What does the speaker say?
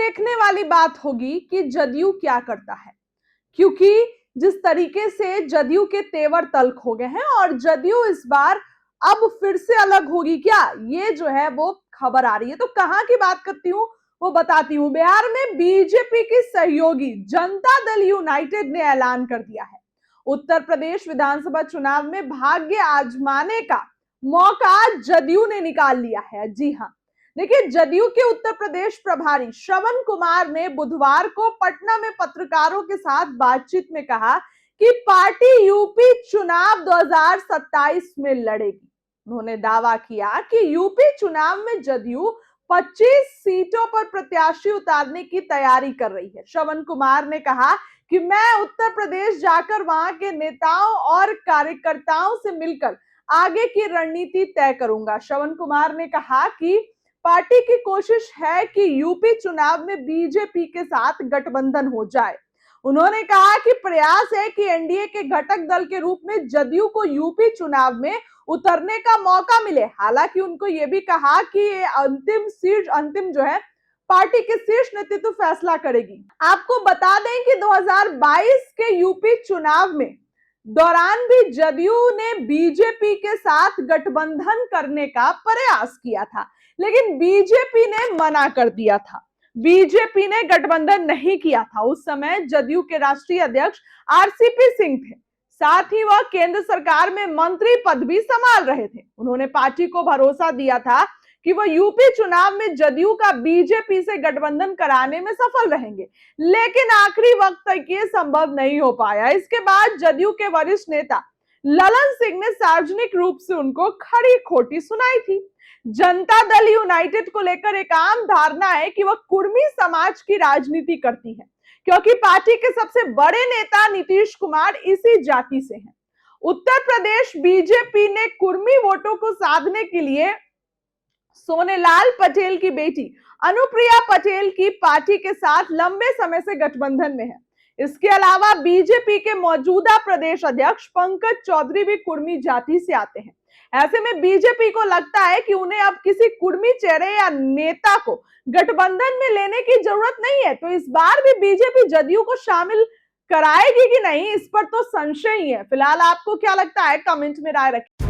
देखने वाली बात होगी कि जदयू क्या करता है, क्योंकि जिस तरीके से जदयू के तेवर तल्ख हो गए हैं और जदयू इस बार अब फिर से अलग होगी क्या, ये जो है वो खबर आ रही है। तो कहां की बात करती हूं वो बताती हूं। बिहार में बीजेपी की सहयोगी जनता दल यूनाइटेड ने ऐलान कर दिया है उत्तर प्रदेश विधानसभा चुनाव में भाग्य आजमाने का मौका जदयू ने निकाल लिया है। जी हां, देखिए, जदयू के उत्तर प्रदेश प्रभारी श्रवण कुमार ने बुधवार को पटना में पत्रकारों के साथ बातचीत में कहा कि पार्टी यूपी चुनाव 2027 में लड़ेगी। उन्होंने दावा किया कि यूपी चुनाव में जदयू 25 सीटों पर प्रत्याशी उतारने की तैयारी कर रही है। श्रवण कुमार ने कहा कि मैं उत्तर प्रदेश जाकर वहां के नेताओं और कार्यकर्ताओं से मिलकर आगे की रणनीति तय करूंगा। श्रवण कुमार ने कहा कि पार्टी की कोशिश है कि यूपी चुनाव में बीजेपी के साथ गठबंधन हो जाए। उन्होंने कहा कि प्रयास है कि एनडीए के घटक दल के रूप में जदयू को यूपी चुनाव में उतरने का मौका मिले। हालांकि उनको यह भी कहा कि अंतिम जो है पार्टी के शीर्ष नेतृत्व फैसला करेगी। आपको बता दें कि 2022 के यूपी चुनाव में दौरान भी जदयू ने बीजेपी के साथ गठबंधन करने का प्रयास किया था, लेकिन बीजेपी ने मना कर दिया था। बीजेपी ने गठबंधन नहीं किया था। उस समय जदयू के राष्ट्रीय अध्यक्ष आरसीपी सिंह थे, साथ ही वह केंद्र सरकार में मंत्री पद भी संभाल रहे थे। उन्होंने पार्टी को भरोसा दिया था कि वह यूपी चुनाव में जदयू का बीजेपी से गठबंधन कराने में सफल रहेंगे, लेकिन आखिरी वक्त तक ये संभव नहीं हो पाया। इसके बाद जदयू के वरिष्ठ नेता ललन सिंह ने सार्वजनिक रूप से उनको खरी खोटी सुनाई थी। जनता दल यूनाइटेड को लेकर एक आम धारणा है कि वह कुर्मी समाज की राजनीति करती है, क्योंकि पार्टी के सबसे बड़े नेता नीतीश कुमार इसी जाति से हैं। उत्तर प्रदेश बीजेपी ने कुर्मी वोटों को साधने के लिए सोनेलाल पटेल की बेटी अनुप्रिया पटेल की पार्टी के साथ लंबे समय से गठबंधन में है। इसके अलावा बीजेपी के मौजूदा प्रदेश अध्यक्ष पंकज चौधरी भी कुर्मी जाति से आते हैं। ऐसे में बीजेपी को लगता है कि उन्हें अब किसी कुर्मी चेहरे या नेता को गठबंधन में लेने की जरूरत नहीं है। तो इस बार भी बीजेपी जदयू को शामिल कराएगी कि नहीं, इस पर तो संशय ही है। फिलहाल आपको क्या लगता है, कमेंट में राय रखें।